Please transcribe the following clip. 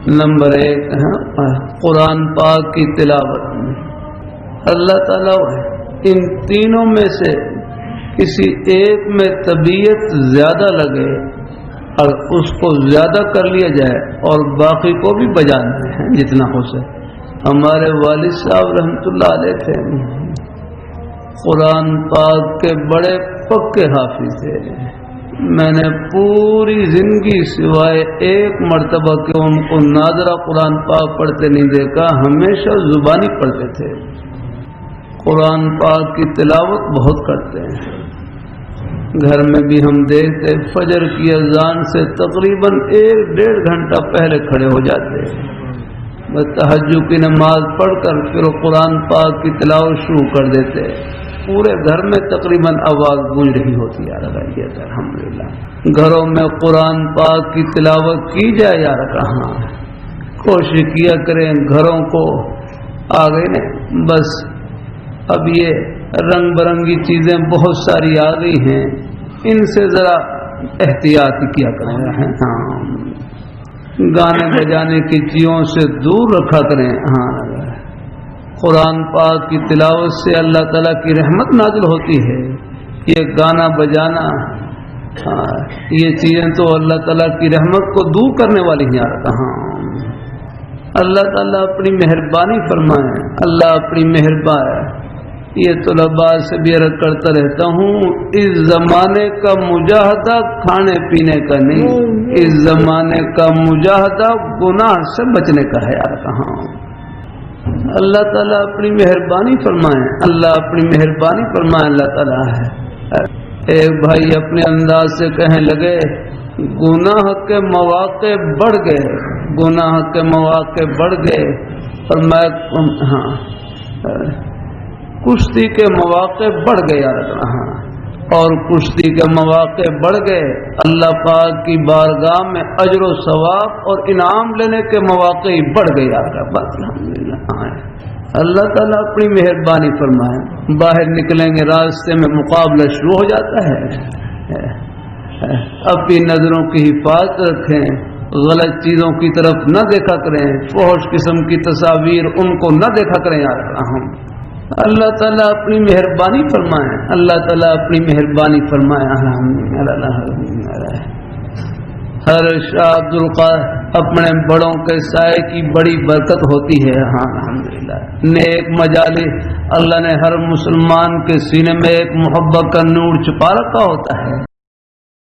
Number 1 قرآن پاک کی تلاوت۔ اللہ تعالیٰ ان تینوں میں سے کسی ایک میں طبیعت زیادہ لگے اور اس کو زیادہ کر لیا جائے اور باقی کو بھی بجانا ہے جتنا ہو سکے۔ ہمارے والد صاحب رحمۃ اللہ علیہ تھے، قرآن پاک کے بڑے پکے حافظ تھے۔ میں نے پوری زندگی سوائے ایک مرتبہ کہ ان کو ناظرہ قرآن پاک پڑھتے نہیں دیکھا، ہمیشہ زبانی پڑھتے تھے۔ قرآن پاک کی تلاوت بہت کرتے ہیں۔ گھر میں بھی ہم دیکھتے فجر کی اذان سے تقریباً 1-1.5 گھنٹہ پہلے کھڑے ہو جاتے، بس تہجد کی نماز پڑھ کر پھر وہ قرآن پاک کی تلاوت شروع کر دیتے۔ پورے گھر میں تقریباً آواز گونج رہی ہوتی ہے الحمدللہ۔ گھروں میں قرآن پاک کی تلاوت کی جائے یار، کہاں کوشش کیا کریں گھروں کو آ گئی نہیں، بس اب یہ رنگ برنگی چیزیں بہت ساری آ گئی ہیں، ان سے ذرا احتیاط کیا کریں۔ ہاں، گانے بجانے کی چیزوں سے دور رکھا کریں۔ ہاں، قرآن پاک کی تلاوت سے اللہ تعالیٰ کی رحمت نازل ہوتی ہے۔ یہ گانا بجانا، یہ چیزیں تو اللہ تعالیٰ کی رحمت کو دور کرنے والی ہیں یار، کہاں۔ اللہ تعالیٰ اپنی مہربانی فرمائے، اللہ اپنی مہربان ہے۔ یہ طلباء سے بھی عرض کرتا رہتا ہوں، اس زمانے کا مجاہدہ کھانے پینے کا نہیں، اس زمانے کا مجاہدہ گناہ سے بچنے کا ہے یار، کہاں۔ اللہ تعالیٰ اپنی مہربانی فرمائے، اللہ اپنی مہربانی فرمائے۔ اللہ تعالیٰ ہے۔ ایک بھائی اپنے انداز سے کہنے لگے گناہ کے مواقع بڑھ گئے، گناہ کے مواقع بڑھ گئے، اور میں کشتی کے مواقع بڑھ گئے یار، اور کشتی کے مواقع بڑھ گئے۔ اللہ پاک کی بارگاہ میں اجر و ثواب اور انعام لینے کے مواقع بڑھ گئے یار، بس الحمدللہ۔ اللہ تعالیٰ اپنی مہربانی فرمائے۔ باہر نکلیں گے راستے میں مقابلہ شروع ہو جاتا ہے، اپنی نظروں کی حفاظت رکھیں، غلط چیزوں کی طرف نہ دیکھا کریں، فحش قسم کی تصاویر ان کو نہ دیکھا کریں یار۔ اللہ تعالیٰ اپنی مہربانی فرمائے، اللہ تعالیٰ اپنی مہربانی فرمائے۔ ہر شاہ عبد القادر اپنے بڑوں کے سائے کی بڑی برکت ہوتی ہے۔ ہاں الحمدللہ، نیک مجالس، اللہ نے ہر مسلمان کے سینے میں ایک محبت کا نور چھپا رکھا ہوتا ہے۔